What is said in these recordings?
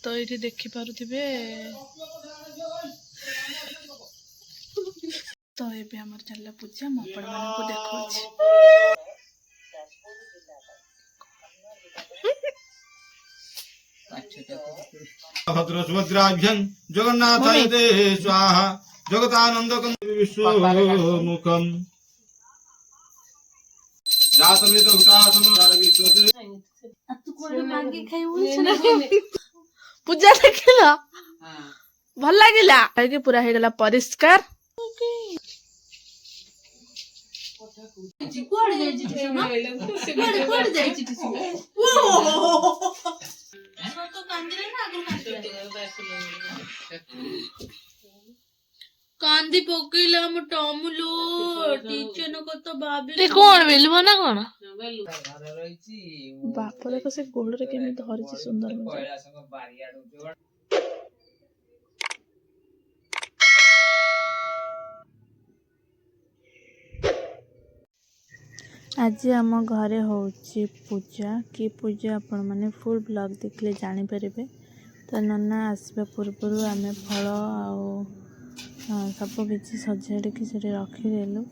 तो ये देखि पारुथिबे तो ये आमर चल पूजा मपड़ मान को देखौछि भद्र सुभद्राभ्यं जगन्नाथाय ते स्वाहा जगतानंदकं विश्वमुखं जातवेद हुतासनो विश्वते पूजा देखिला भल लागिला कि पूरा हे गला परिष्कार कांदी पकईला हम टमुलो टीचर न को तो भाबे कोन मिलबो ना कोन बाप देखो से गोड़ रे केमे धरिछि सुंदर मजा आज आम घरे होची पूजा कि पूजा आपण माने फुल ब्लॉग देखले जानि परिबे तो नन्ना आसबा पूर्व आम फल सब किसी सजाड़ कि रखीदेलु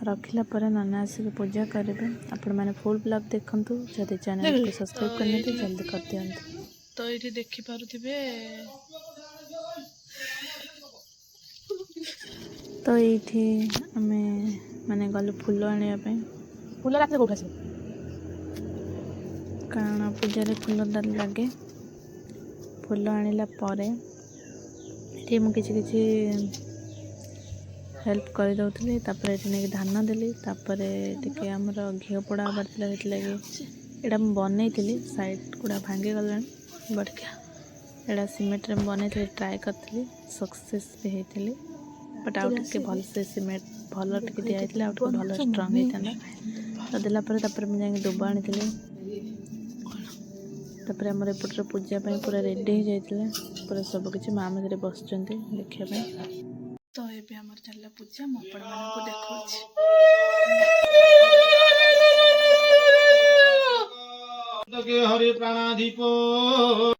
रखिला पर नन्ना आसिक पूजा करेंगे आपण मैंने फुल ब्लॉग देखु जदि चैनल को सब्सक्राइब करने जल्दी कर दियंतु तो ये देखि पारुथिबे तो ये आमे माने गलु फूल आने फूल रात कौट आस कारण पूजा फूल लगे फूल आनिला परे ये मुझे किसी हेल्प कर दौली नहीं धान देली टे आमर घी पोड़ा हबार लगे यहाँ बनई साइड गुड़ा भांगी गला बड़का यहाँ सीमेंट रे बनई ट्राए करी सक्सेस भी होती बट आउ टे भल से सीमेंट भल टे दिखाई भल स्ट्रंग होता तो देलापर मुझे दुब आनी आमर एपटर पूजा पूरा रेडी हो जाता पूरा सब किसी माँ मझे बस देखा तो ये आमर चल पूजा मपड़ मान को देखौछि हरि प्राणाधिपो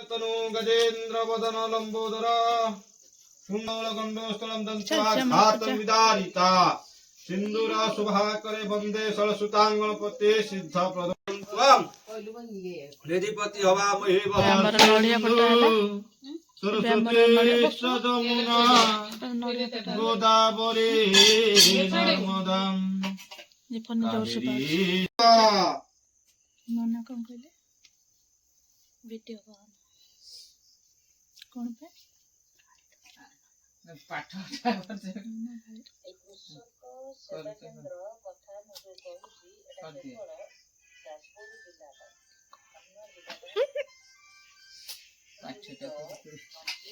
तनु गजेन्द्र वदन लंबोदर सुंदर गंडोस्थलं दंताघातं विदारिता सिंदूर शुभाकरे वंदे सरसुतांगण पते सिद्ध प्रदं त्वं रेधिपति हवा महे हमर नडिया पट्टा है सरस्वती सदमुना गोदावरी नर्मदां जीवन जोर से नन्ना कौन कहले वीडियो कौन पे पाठ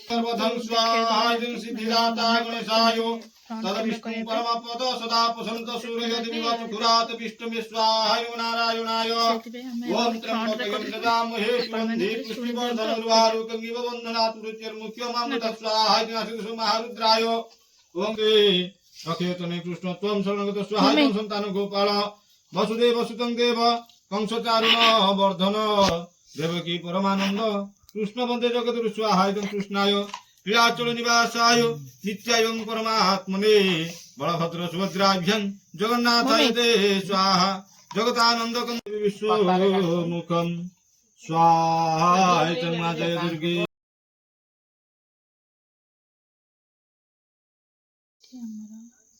सर्वधं स्वाहायं सिद्धिदाता गणेशायो तदविष्णु परमपद सदा प्रसन्त सूर्यदिवचुरात विष्णुमे स्वाहाय नारायणाय ओम त्र्यंबकं यजामहे सुगन्धि पुष्टिवर्धनगुरुवारुकमिव वन्दनात् मृत्युर्मुख्यमामृत स्वाहाय महारुद्राय ओम अखेतने कृष्ण त्वं शरणगत स्वाहाय संतान गोपाल वसुदेव सुतं देव कंसचारुण वर्धन देवकी परमानंद कृष्ण वंदे जगद्गुरु स्वाहाय कृष्णाय क्रियाचल निवासाय नित्याय परमात्मने बलभद्र सुभद्राभ्यं जगन्नाथाय ते स्वाहा जगतानंदकं विश्वमुखं स्वाहाय जय दुर्गे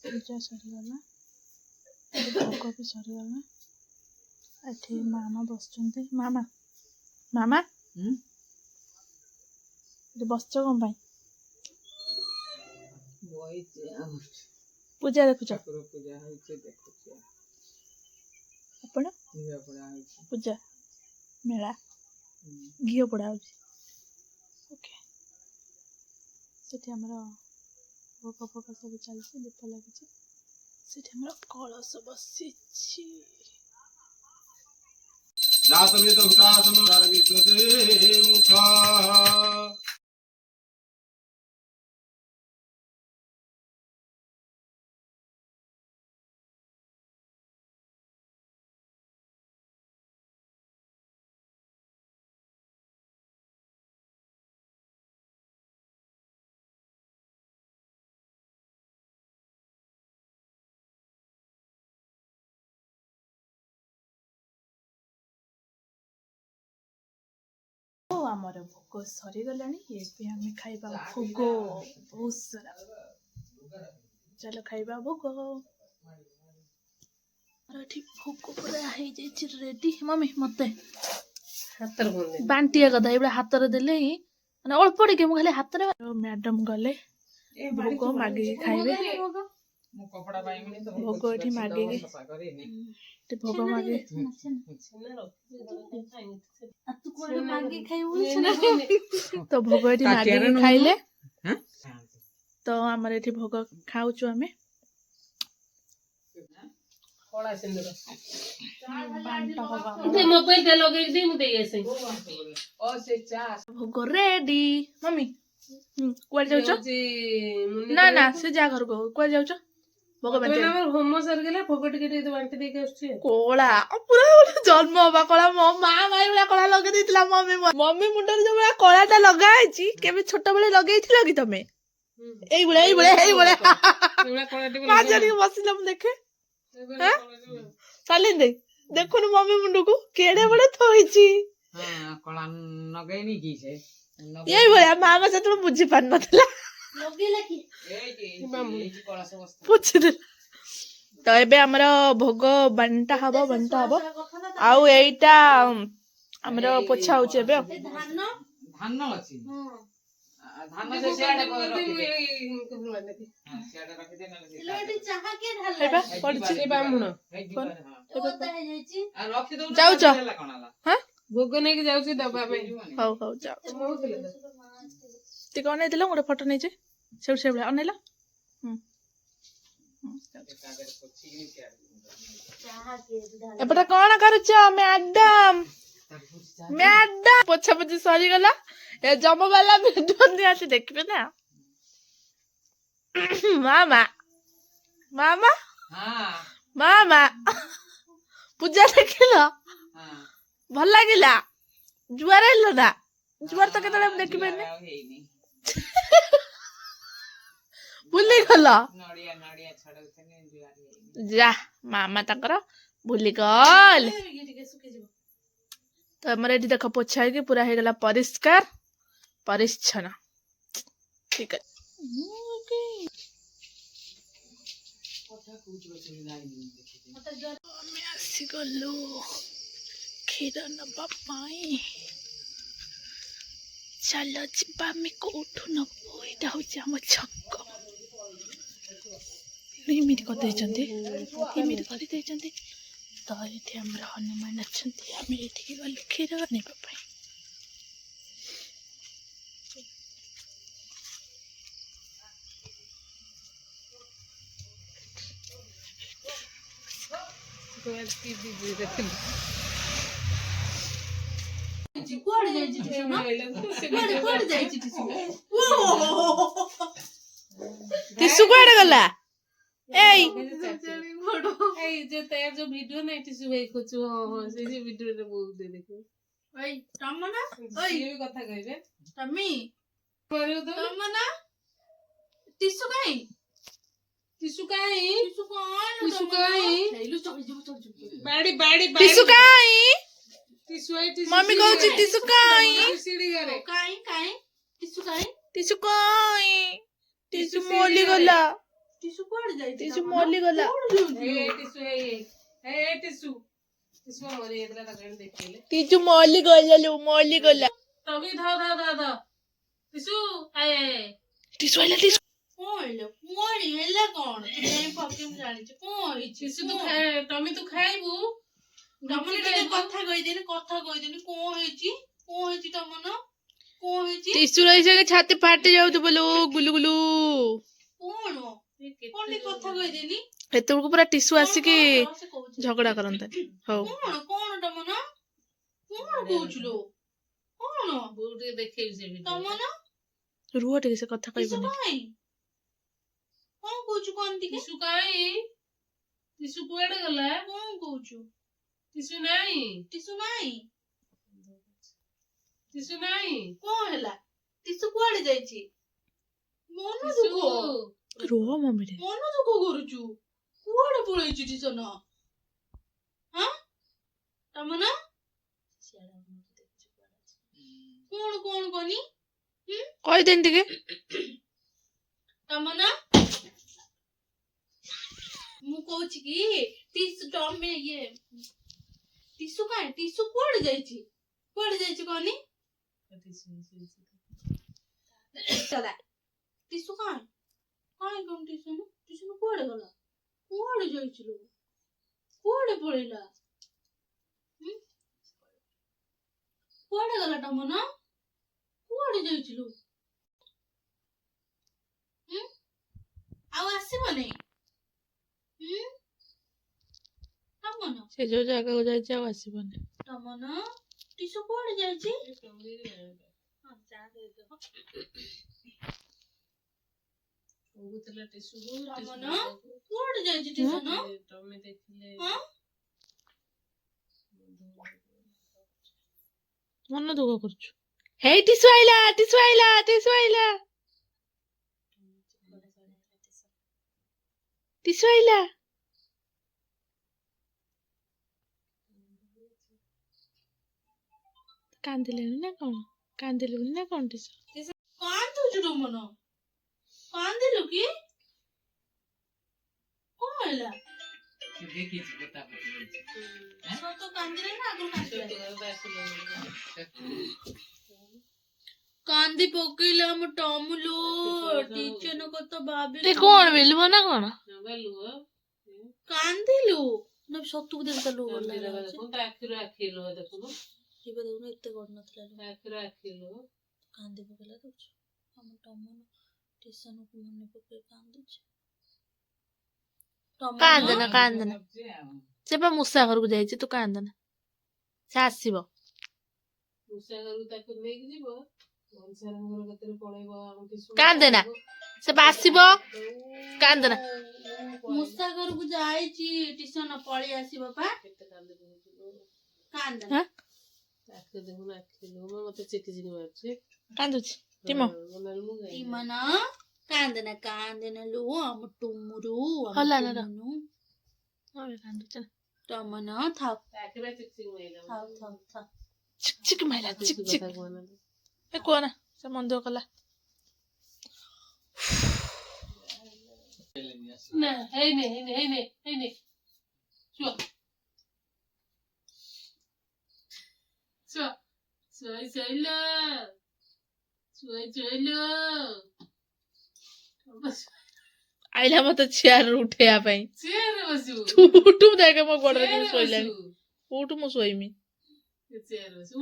पूजा सरीगला भोग भी सरीगला एठी मामा बसचंती मामा मामा बस कौन पूजा देखुच पूजा मेला घी पोड़ा ओके से भोग फोग सब चलती दीप लगी से कलश बसी जातवेद हुतासनो विश्वते मुख ଆମର ଭୋଗ ସରିଗଲାଣି ଏବେ ଆମେ ଖାଇବା ଭୋଗ ବହୁତ ସାରା ଚାଲ ଖାଇବା ଭୋଗ ଏଠି ଭୋଗ ପୁରା ହେଇଯାଇଛି ରେଡି ମମି ମତେ ବାଣ୍ଟିଆ କଥା ଏଇଭଳିଆ ହାତରେ ଦେଲେ ହିଁ ମାନେ ଅଳ୍ପ ଟିକେ ମୁଁ ଖାଲି ହାତରେ ମ୍ୟାଡାମ ଗଲେ ଭୋଗ ମାଗିକି ଖାଇବେ ଭୋଗ ଏଠି ମାଗିକି ଭୋଗ ମାଗି ତ ଭୋଗ ଏଠି ମାଗିକି ଖାଇଲେ ତ ଆମର ଏଠି ଭୋଗ ଖାଉଛୁ ଆମେ ଭୋଗ ରେଡି ମମି କୁଆଡେ ଯାଉଛ ନା ନା ସେ ଯା ଘରକୁ କୁଆଡେ ଯାଉଛ ଭୋଗ ହୋମ ସରିଗଲା ଭୋଗ ଟିକେ ଟିକେ ବାଣ୍ଟି ଦେଇକି ଆସୁଛି କଳା ପୁରା ଜନ୍ମ ହବା କଳା ମୋ ମା ଭାଇ ଭଳିଆ କଳା ଲଗେଇ ଦେଇଥିଲା ମମି ମୁଣ୍ଡରେ ଯୋଉ ଭଳିଆ କଳାଟା ଲଗା ହେଇଛି କେବେ ଛୋଟବେଳେ ଲଗେଇଥିଲ କି ତମେ ଏଇଭଳିଆ ମାଝିକି ବସିଲା ମୁଁ ଦେଖେ ଚାଲିନି ଦେଇ ଦେଖୁନୁ ମମି ମୁଣ୍ଡକୁ କେଡେ ବଡ ଥୋଇଛି ଏଇଭଳିଆ ମାମା ସେତେବେଳେ ବୁଝି ପାରୁନଥିଲା ତ ଏବେ ଆମର ଭୋଗ ବଣ୍ଟା ହବ ଆଉ ଏଇଟା ଆମର ପୋଛା ହଉଛି ଏବେ ଯାଉଛ ଭୋଗ ନେଇକି ଯାଉଛି ଦବା ପାଇଁ ହଉ ଯାଉ ଟିକେ ଅନେଇଦେଲ ଗୋଟେ ଫଟୋ ନେଇଛେ ସେଇଭଳିଆ ଅନେଇଲ ଏପଟେ କଣ କରୁଛ ମ୍ୟାଡାମ ପୋଛା ପୋଛି ସରିଗଲା ଏ ଜମ ବାଲା ଭିଡିଓ ନିହାତି ଦେଖିବେ ନା ମାମା ପୂଜା ଦେଖିଲ ଭଲ ଲାଗିଲା ଜୁଆର ହେଲ ନା ଜୁଆର ତ କେତେବେଳେ ଦେଖିବେନି ଭୁଲିଗଲ ଯା ମାମା ତାଙ୍କର ଭୁଲିଗଲେ ତ ଆମର ଏଠି ଦେଖ ପୋଛା ହେଇକି ପୁରା ହେଇଗଲା ପରିଷ୍କାର ପରିଚ୍ଛନ୍ନ ଠିକ ଅଛି ଆମେ ଆସିଗଲୁ କ୍ଷୀର ନବା ପାଇଁ ଚାଲ ଯିବା ଆମେ କୋଉଠୁ ନବୁ ଏଇଟା ହଉଛି ଆମ ଛକ ଏମିତି କରିଦେଇଛନ୍ତି ତ ଏଠି ଆମର ହନୁମାନ ଅଛନ୍ତି ଆମେ ଏଠିକି ଗଲୁ କ୍ଷୀର ନେବା ପାଇଁ ଟିସୁ କୁଆଡେ ଗଲା ଏଇ ଯୋଉ ଭିଡିଓ ନାଇଁ ଟିସୁ ଭାଇ ଖୋଜୁ ସେଇ ଯୋଉ ଭିଡିଓରେ ବହୁତ ଦେଖୁ ଭାଇ ତମ ନା କଥା କହିବେ ତମି ତମ ନା ଟିସୁ କାଇଁ ମମି କହୁଛି ଟିସୁ କାଇଁ ଟିସୁ ମଲି ଗଲା ଟିସୁ କୁଆଡେ ଯାଇଛି ଟିସୁ ମଲି ଗଲା ଟିସୁ ମଲି ଗଲା ଟିସୁ ଆଇଲା ଟିସୁ ତମେ ତୁ ଖାଇବୁ କଥା କହିଦେନି କଣ ହେଇଛି ତମର ଟିସୁ ରହି ଛାତି ଫାଟି ଯାଉଛି ବୋଲୋ ଗୁଲୁଗୁଲୁ କଥା କହିଦେନି ଏତେବେଳକୁ ପୁରା ଟିସୁ ଆସିକି ଝଗଡା କରନ୍ତେ ହଉ କଣ ତମର କଣ କହୁଛୁ ରୁହ ଟିକେ ସେ କଥା କହିବନି କଣ କହୁଛୁ କଣ ଟିକେ ଟିସୁ କୁଆଡେ ଗଲା କଣ କହୁଛୁ ଟିସୁ ନାହିଁ କଣ ହେଲା ଟିସୁ କୁଆଡେ ଯାଇଛି ମନ ଦୁଃଖ ରୁହ ମମି ମନ ଦୁଃଖ କରୁଛୁ କୁଆଡେ ପଳେଇଛୁ ଟିସନ ତମ ନା କଣ କଣ କନି କହିଦେନି ଟିକେ ତମ ନା ମୁଁ କହୁଛି କି ଟିସୁ ତମେ ଇଏ ଟିସୁ କୁଆଡେ ଯାଇଛି କନି ଦାଦା ଟିସୁ କଣ ଟିସୁ କୁଆଡେ ଗଲା କୁଆଡେ ଯାଇଛି ଲୋ କୁଆଡେ ପଳେଇଲା କୁଆଡେ ଗଲା ତମ ନା କୁଆଡେ ଯାଇଛି ଲୋ ଆଉ ଆସିବନି ତମ ନା ସେ ଯୋଉ ଜାଗାକୁ ଯାଇଛି ଆଉ ଆସିବନି ତମ ନା ଟିସୁ କୁଆଡେ ଯାଇଛି ତମ ନା କୁଆଡେ ଯାଇଛି ଟିସୁ ନା ମନ ଦୁଃଖ କରୁଛୁ ହେଇ ଟିସୁ ଆଇଲା ଟିସୁ ଆଇଲା ଟିସୁ ଆଇଲା ଟିସୁ ଆଇଲା କାନ୍ଦିଲେନି ନା କଣ କାନ୍ଦିଲୁନି ନା କଣ ଟିସୁ କାନ୍ଦୁଛୁ ତମ ନା କାନ୍ଦିଲୁ କି କଣ ହେଲା ସତ କାନ୍ଦିଲେ ନା ଆଗରୁ କାନ୍ଦି ପକେଇଲା ଆମ ଟମୁଲୋ ଟିଚର କଥା ଭାବି ତୁ କଣ ବେଲୁବ ନା କଣ କାନ୍ଦିଲୁ ନା ସତକୁ ଦେଖ ଲୁ ଗଲା ଏବେ ଦେଖୁନ ଏତେ କରୁନଥିଲା କାନ୍ଦି ପକେଇଲା ଦେଖୁଛୁ ଆମ ଟମନ ଟିସନକୁ ମନେ ପକେଇ କାନ୍ଦୁଛି କାନ୍ଦନା କାନ୍ଦନା ସେ ବା ମୂଷା ଘରକୁ ଯାଇଛି ତୁ କାନ୍ଦନା ସେ ଆସିବ କାନ୍ଦନା ସେ ବା ଆସିବ କାନ୍ଦନା ମୂଷା ଘରକୁ ଯାଇଛି ଟିସନ ପଳେଇ ଆସିବ ପା କାନ୍ଦନା କାନ୍ଦୁଛି ଟିମ ଇମନ କାନ୍ଦନା କାନ୍ଦନା ଲୁ ଆମ ଟୁମୁରୁ ହଲା ଆମ ନା ର। ଟୁମୁନୁ କାନ୍ଦୁଛି ଟମନ ଥାଉ ଥାଉ ଚିକ୍ ଚିକ୍ ମାଇଲା ଚିକ୍ ଚିକ୍ ଏ କୁହନା ସେ ମନ ଦୁଃଖ କଲା ଆଇଲା ମତେ ଚେୟାର ଉଠେଇବା ପାଇଁ ତୁ ଉଠୁ ଦେଖେ ମୋ ଗୋଡରେ କେମିତି ଶୋଇଲାଣି ଉଠୁ ମୁଁ ଶୋଇମି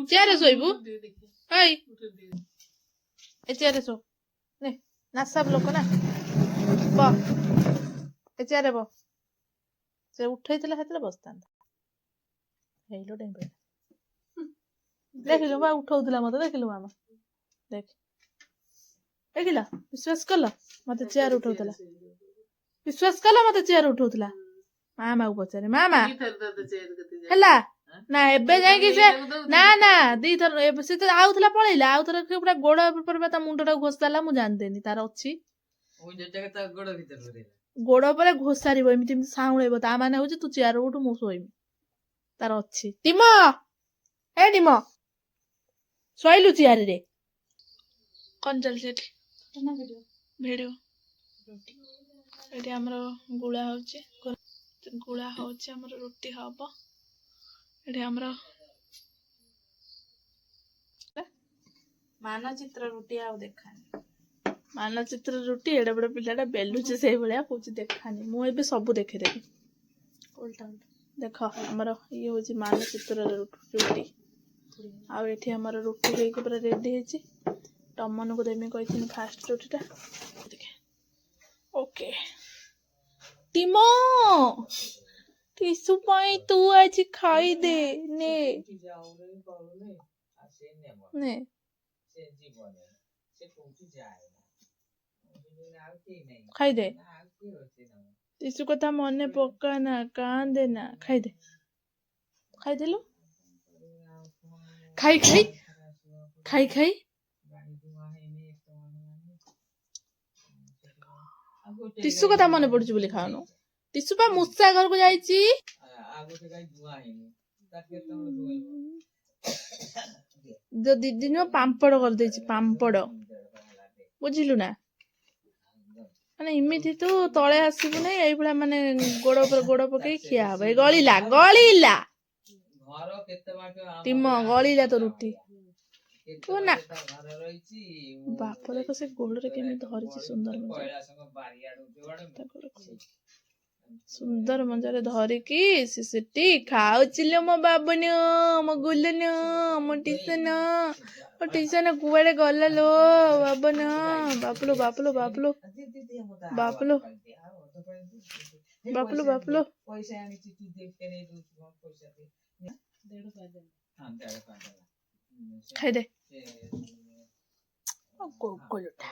ଚେୟାରରେ ଶୋଇବୁ ଏଇ ଏ ଚେୟାରରେ ଶୋ ନେ ନାସାବ ଲୋକ ନା ବ ଏ ଚେୟାରରେ ବ ସେ ଉଠେଇଥିଲା ସେତେବେଳେ ବସିଥାନ୍ତା ହେଇଲୋ ଡେମ୍ବେ ଦେଖିଲୁ ବା ଉଠଉଥିଲା ମତେ ଦେଖିଲୁ ମାମା ଦେଖ ଦେଖିଲ ବିଶ୍ୱାସ କଲ ମତେ ଚେୟାର ଉଠଉଥିଲା ବିଶ୍ୱାସ କଲ ମତେ ଚେୟାର ଉଠଉଥିଲା ମାମାକୁ ପଚାରେ ମାମା ହେଲା ନା ଏବେ ଯାଇକି ସେ ନା ନା ଦିଥର ଏବେ ସେ ତ ଆଉଥିଲା ପଳେଇଲା ଆଉଥର ପୁରା ଗୋଡ ଉପରେ ତା ମୁଣ୍ଡ ଟାକୁ ଘୋଷାରିଲା ମୁଁ ଜାଣିଦେନି ତାର ଅଛି ଗୋଡ ଉପରେ ଘୋଷାରିବ ଏମିତି ଏମିତି ସାଉଁଳେଇବ ତା ମାନେ ହଉଛି ତୁ ଚେୟାର ଉଠୁ ମୁଁ ଶୋଇବି ତାର ଅଛି ଟିମ ଏ ଟିମ ଶୋଇଲୁ ଚେୟାରରେ କଣ ଚାଲିଛି ଏଠି ଭିଡିଓ ଏଠି ଆମର ଗୁଳା ହଉଛି ଆମର ରୁଟି ହବ ଏଠି ଆମର ମାନଚିତ୍ର ରୁଟି ଆଉ ଦେଖାନି ମାନଚିତ୍ର ରୁଟି ଏଡେ ବଡ ପିଲାଟା ବେଲୁଛି ସେଇଭଳିଆ କହୁଛି ଦେଖାନି ମୁଁ ଏବେ ସବୁ ଦେଖେଇଦେବି ଓଲଟା ଦେଖ ଆମର ଇଏ ହଉଛି ମାନଚିତ୍ରର ରୁଟି ଆଉ ଏଠି ଆମର ରୁଟି ହେଇକି ପୁରା ରେଡି ହେଇଛି ଟମନକୁ ଦେମି କହିଥିଲି ଫାଷ୍ଟ ରୁଟିଟା ଓକେ ଟିମ ଟିସୁ ପାଇଁ ତୁ ଆଜି ଖାଇଦେ ନେ ନେ ଖାଇଦେ ଟିସୁ କଥା ମନେ ପକାନା କାନ୍ଦେନା ଖାଇଦେ ଖାଇଦେଲୁ ଖାଇ ଖାଇ ଖାଇ ଖାଇ ଟିସୁ କଥା ମନେ ପଡୁଛି ବୋଲି ଖାଉନୁ ଟିସୁ ପା ମୂଷା ଘରକୁ ଯାଇଛି जो दीदी नुह पाम्पड़ कर देछि पाम्पड़ बुझिलु ना माने इमिति तू तळे आसीबु नै एई भला माने गोड़ पर गोड़ पके खिया हबे गळिला गळिला टिम गळिला तो रुटी तू ना बाप देखो से गोड़ रे केमि धरिछि सुंदर मजा सुंदर मजारे धरिकी से सेठी खाउचिलो मो बाबुनु मो गुलुनु मो टीसन कुआडे गला लो बाबुनु बापलो बापलो बापलो बापलो बापलो बापलो खाई दे गोकुलुटा